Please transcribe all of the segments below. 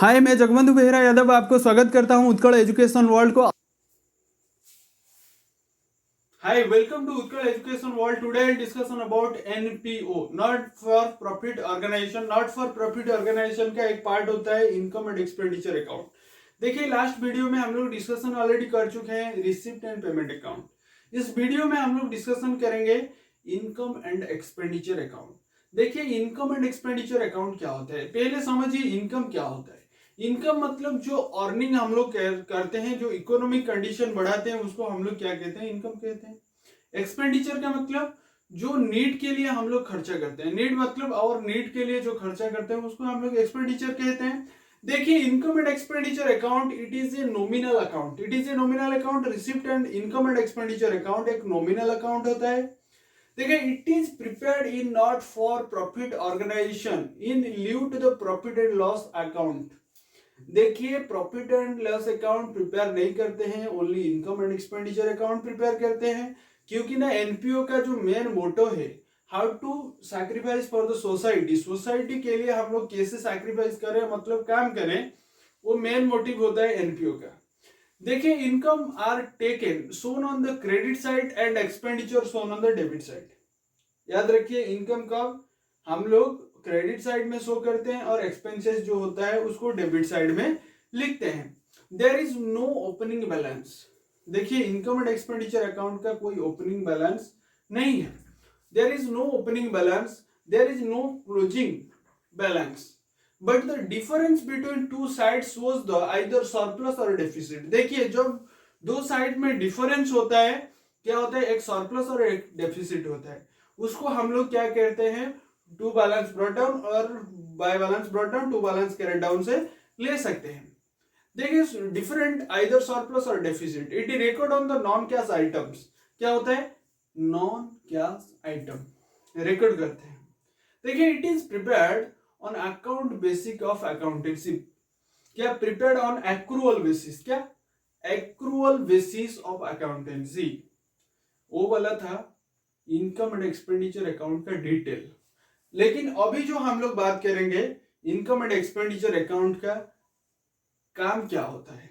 हाय, मैं जगवंत बेहरा यादव आपको स्वागत करता हूं उत्कल एजुकेशन वर्ल्ड को। Hi, welcome to Utkal education world. Today I discussion about NPO, not for profit organisation. Not for profit organisation का एक पार्ट होता है इनकम एंड एक्सपेंडिचर अकाउंट। देखिए, लास्ट वीडियो में हम लोग डिस्कशन ऑलरेडी कर चुके हैं रिसिप्ट एंड पेमेंट अकाउंट। इस वीडियो में हम लोग डिस्कशन करेंगे इनकम एंड एक्सपेंडिचर अकाउंट। देखिए, इनकम एंड एक्सपेंडिचर अकाउंट क्या होता है, पहले समझिए इनकम क्या होता है। इनकम मतलब जो अर्निंग हम लोग करते हैं, जो इकोनॉमिक कंडीशन बढ़ाते हैं, उसको हम लोग क्या कहते हैं, इनकम कहते हैं। एक्सपेंडिचर का मतलब जो नीड के लिए हम लोग खर्चा करते हैं, नीड मतलब और नीड के लिए जो खर्चा करते हैं उसको हम लोग एक्सपेंडिचर कहते हैं। देखिए, income and expenditure account it is a nominal account. It is a nominal account. Receipt and income and expenditure account एक नॉमिनल अकाउंट होता है। देखिए, it is prepared in not for profit organisation in lieu to the profit and loss account. देखिए, profit and loss account prepare नहीं करते हैं, only income and expenditure account prepare करते हैं। क्योंकि ना एनपीओ का जो मेन मोटो है, how to sacrifice for the society, society के लिए हम लोग कैसे सैक्रिफाइस करें, मतलब काम करें, वो मेन मोटिव होता है एनपीओ का। देखिए, income are taken shown on the credit side and expenditure shown on the debit side. याद रखिए, इनकम का हम लोग क्रेडिट साइड में शो करते हैं और एक्सपेंसेस जो होता है उसको डेबिट साइड में लिखते हैं। There is no opening balance. देखिए, इनकम एंड एक्सपेंडिचर अकाउंट का कोई ओपनिंग बैलेंस नहीं है। There is no opening balance, there is no closing balance, but the difference between two sides was the either surplus और deficit. देखिए, जब दो side में डिफरेंस होता है, क्या होता है, एक सरप्लस और एक डेफिसिट होता है, उसको हम लोग क्या कहते हैं, टू बैलेंस ब्रॉट डाउन, और by balance brought down, to balance carried down से ले सकते हैं। देखिए, डिफरेंट आइदर सरप्लस और deficit, it is record on the non cash items. क्या होता है, नॉन कैश आइटम रिकॉर्ड करते हैं। देखिए, it is prepared on account basic of accountancy. क्या, प्रिपेयर्ड ऑन एक्रूअल बेसिस, क्या एक्रूअल बेसिस ऑफ अकाउंटेंसी। वो वाला था इनकम एंड एक्सपेंडिचर अकाउंट का डिटेल। लेकिन अभी जो हम लोग बात करेंगे, इनकम एंड एक्सपेंडिचर अकाउंट का काम क्या होता है,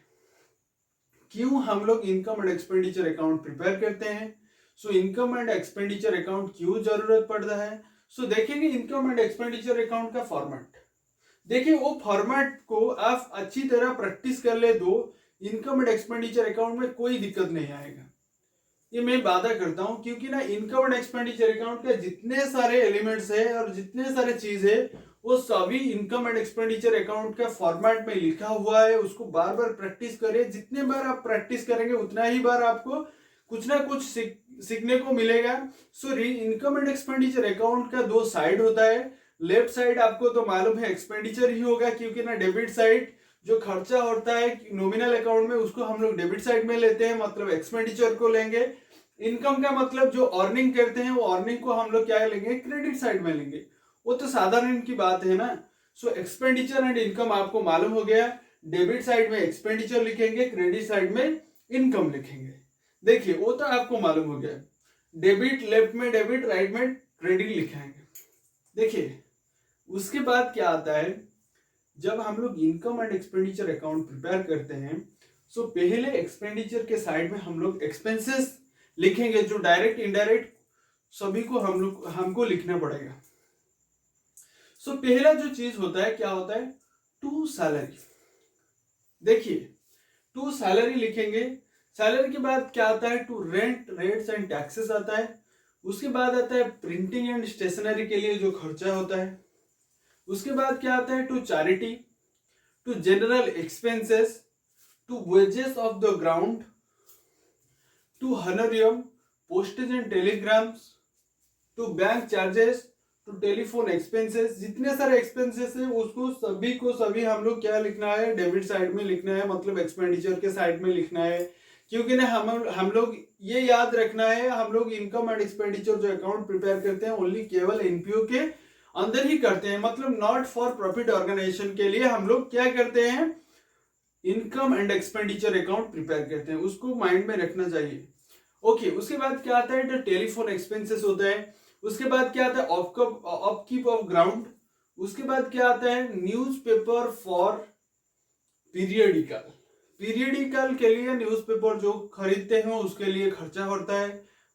क्यों हम लोग income and expenditure account prepare करते हैं। So income and expenditure account क्यों जरूरत पड़ता है। सो देखेंगे इनकम एंड एक्सपेंडिचर अकाउंट का फॉर्मेट। देखिए, वो फॉर्मेट को आप अच्छी तरह प्रैक्टिस कर ले दो, इनकम एंड एक्सपेंडिचर अकाउंट में कोई दिक्कत नहीं आएगा। ये मैं वादा करता हूं, क्योंकि ना इनकम एंड एक्सपेंडिचर अकाउंट के जितने सारे एलिमेंट्स है और जितने सारे चीज है, वो सभी इनकम एंड एक्सपेंडिचर अकाउंट का फॉर्मेट में लिखा हुआ है। उसको बार बार प्रैक्टिस करें, जितने बार आप प्रैक्टिस करेंगे उतना ही बार आपको कुछ ना कुछ सीखने को मिलेगा। So income and expenditure account का दो साइड होता है। लेफ्ट साइड आपको तो मालूम है एक्सपेंडिचर ही होगा, क्योंकि ना डेबिट साइड जो खर्चा होता है नॉमिनल अकाउंट में, उसको हम लोग डेबिट साइड में लेते हैं, मतलब एक्सपेंडिचर को लेंगे। इनकम का मतलब जो अर्निंग करते हैं, वो अर्निंग को हम लोग क्या लेंगे, क्रेडिट साइड में लेंगे। वो तो साधारण की बात है ना। सो एक्सपेंडिचर एंड इनकम आपको मालूम हो गया। डेबिट साइड में एक्सपेंडिचर लिखेंगे, क्रेडिट साइड में इनकम लिखेंगे। देखिए, वो तो आपको मालूम हो गया। डेबिट लेफ्ट में डेबिट, राइट में क्रेडिट लिखाएंगे। देखिए, उसके बाद क्या आता है, जब हम लोग income and expenditure account prepare करते हैं, सो पहले एक्सपेंडिचर के साइड में हम लोग एक्सपेंसेस लिखेंगे, जो डायरेक्ट इनडायरेक्ट सभी को हमको लिखना पड़ेगा। सो पहला जो चीज होता है, क्या होता है, टू सैलरी। देखिए, टू सैलरी लिखेंगे। सैलरी के बाद क्या आता है, to rent, rates and taxes आता है। उसके बाद आता है प्रिंटिंग एंड स्टेशनरी के लिए जो खर्चा होता है। उसके बाद क्या आता है, to charity, to general expenses, to wages of the ground, to honorarium, postage and telegrams, to bank charges, to telephone expenses. जितने सारे एक्सपेंसेस है उसको सभी को सभी हम लोग क्या लिखना है, डेबिट साइड में लिखना है, मतलब एक्सपेंडिचर के साइड में लिखना है। क्योंकि ना हम लोग ये याद रखना है, हम लोग इनकम एंड एक्सपेंडिचर जो अकाउंट प्रिपेयर करते हैं ओनली केवल एनपीओ के अंदर ही करते हैं, मतलब नॉट फॉर प्रॉफिट ऑर्गेनाइजेशन के लिए हम लोग क्या करते हैं, income and expenditure account prepare करते हैं। उसको माइंड में रखना चाहिए। ओके, उसके बाद क्या आता है, तो टेलीफोन एक्सपेंसेस होता है। उसके बाद क्या आता है, अपकीप ऑफ ग्राउंड। उसके बाद क्या आता है, न्यूज़पेपर फॉर पीरियडिकल, पीरियडिकल के लिए न्यूज़पेपर जो खरीदते हैं उसके लिए खर्चा होता है,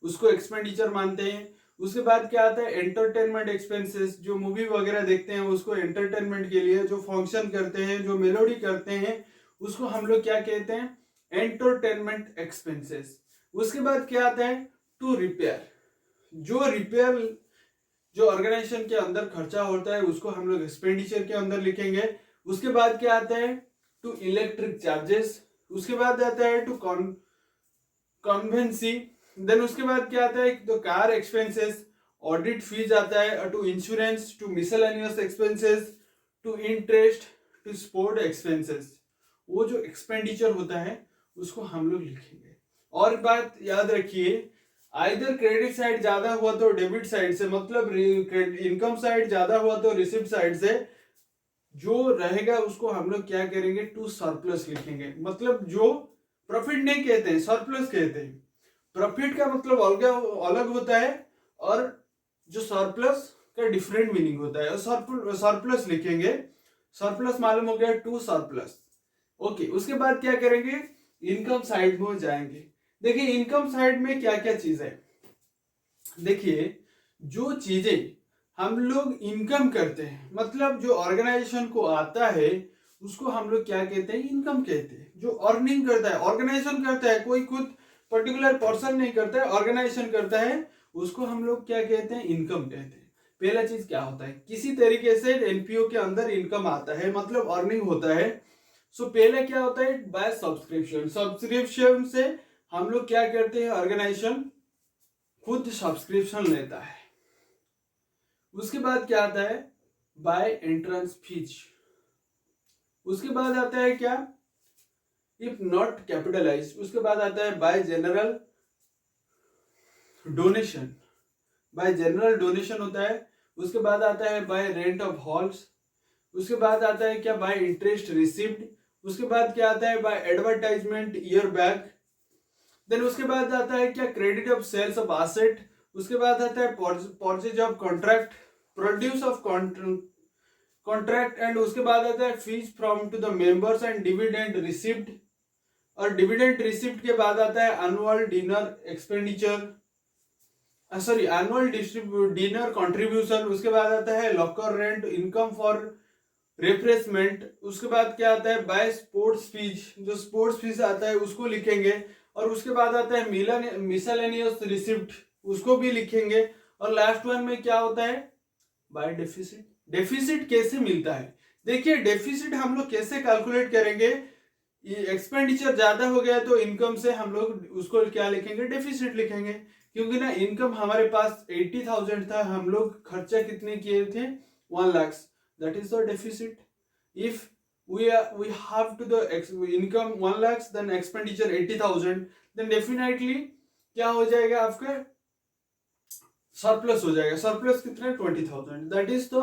उसको एक्सपेंडिचर मानते हैं। उसके बाद क्या आता है, एंटरटेनमेंट एक्सपेंसेस, जो मूवी वगैरह देखते हैं उसको एंटरटेनमेंट के लिए, जो फंक्शन करते हैं, जो मेलोडी करते हैं, उसको हम लोग क्या कहते हैं, एंटरटेनमेंट एक्सपेंसेस। उसके बाद क्या आता है, टू रिपेयर, जो रिपेयर जो ऑर्गेनाइजेशन के अंदर खर्चा होता है उसको हम लोग एक्सपेंडिचर के अंदर लिखेंगे। उसके बाद क्या आता है, टू इलेक्ट्रिक चार्जेस। उसके बाद आता है टू कॉन्वेंसी। देन उसके बाद क्या आता है, तो कार एक्सपेंसेस, ऑडिट फीस आता है, to insurance, to miscellaneous expenses, to interest, to sport expenses. वो जो एक्सपेंडिचर होता है उसको हम लोग लिखेंगे। और बात याद रखिए, आइदर क्रेडिट साइड ज्यादा हुआ तो डेबिट साइड से, मतलब इनकम साइड ज्यादा हुआ तो रिसिप्ट साइड से, जो रहेगा उसको हम लोग क्या करेंगे, टू सरप्लस लिखेंगे। मतलब जो प्रॉफिट नहीं कहते हैं, सरप्लस कहते हैं। प्रॉफिट का मतलब अलग होता है और जो सरप्लस का डिफरेंट मीनिंग होता है। सरप्लस लिखेंगे, सरप्लस मालूम हो गया, टू सरप्लस। ओके, उसके बाद क्या करेंगे, इनकम साइड में जाएंगे। देखिए इनकम साइड में क्या क्या चीज है, देखिए जो चीजें हम लोग इनकम करते हैं, मतलब जो ऑर्गेनाइजेशन को आता है उसको हम लोग क्या कहते हैं, इनकम कहते हैं। जो अर्निंग करता है, ऑर्गेनाइजेशन करता है, कोई खुद पर्टिकुलर पर्सन नहीं करता है, ऑर्गेनाइजेशन करता है, उसको हम लोग क्या कहते हैं, इनकम कहते हैं। पहला चीज क्या होता है, किसी तरीके से एनपीओ के अंदर इनकम आता है, मतलब अर्निंग होता है। सो पहले क्या होता है, बाय सब्सक्रिप्शन। सब्सक्रिप्शन से हम लोग क्या करते हैं, ऑर्गेनाइजेशन खुद सब्सक्रिप्शन लेता है। उसके बाद क्या आता है, बाय एंट्रेंस फीस। उसके बाद आता है क्या, इफ नॉट कैपिटलाइज। उसके बाद आता है bye general donation, bye general donation होता है। उसके बाद आता है बाय रेंट ऑफ हॉल्स। उसके बाद आता है क्या, बाय इंटरेस्ट रिसीव्ड। उसके बाद क्या आता है, by advertisement year back. Then उसके बाद आता है क्या, credit of sales of asset. उसके बाद आता है purchase of contract, produce of contract. And उसके बाद आता है fees from to the members and dividend receipt. और डिविडेंड रिसिप्ट के बाद आता है annual dinner expenditure, sorry annual dinner contribution. उसके बाद आता है locker rent, income for refreshment. उसके बाद क्या आता है, बाय स्पोर्ट्स फीस, जो स्पोर्ट्स फीस आता है उसको लिखेंगे। और उसके बाद आता है मिसलेनियस रिसिप्ट, उसको भी लिखेंगे। और लास्ट वन में क्या होता है, बाय डेफिसिट। डेफिसिट कैसे मिलता है, देखिए डेफिसिट हम लोग कैसे कैलकुलेट करेंगे, एक्सपेंडिचर ज्यादा हो गया तो इनकम से हम लोग उसको क्या लिखेंगे, डेफिसिट लिखेंगे। क्योंकि ना इनकम हमारे पास 80,000 था, हम लोग खर्चा कितने किए थे, 1 lakh, that is the deficit. If we have to the income 1 lakhs, then expenditure 80,000, then definitely क्या हो जाएगा, आपका सरप्लस हो जाएगा। सरप्लस कितना, 20,000। That is the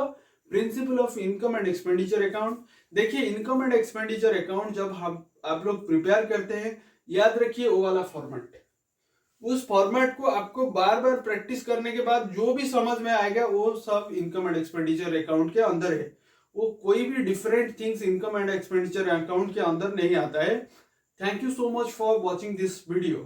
principle of income and expenditure account. देखिए इनकम एंड एक्सपेंडिचर अकाउंट जब हम आप लोग प्रिपेयर करते हैं, याद रखिए वो वाला फॉर्मेट, उस फॉर्मेट को आपको बार बार प्रैक्टिस करने के बाद जो भी समझ में आएगा वो सब इनकम एंड एक्सपेंडिचर अकाउंट के अंदर है। वो कोई भी different things income and expenditure account के अंदर नहीं आता है। Thank you so much for watching this video.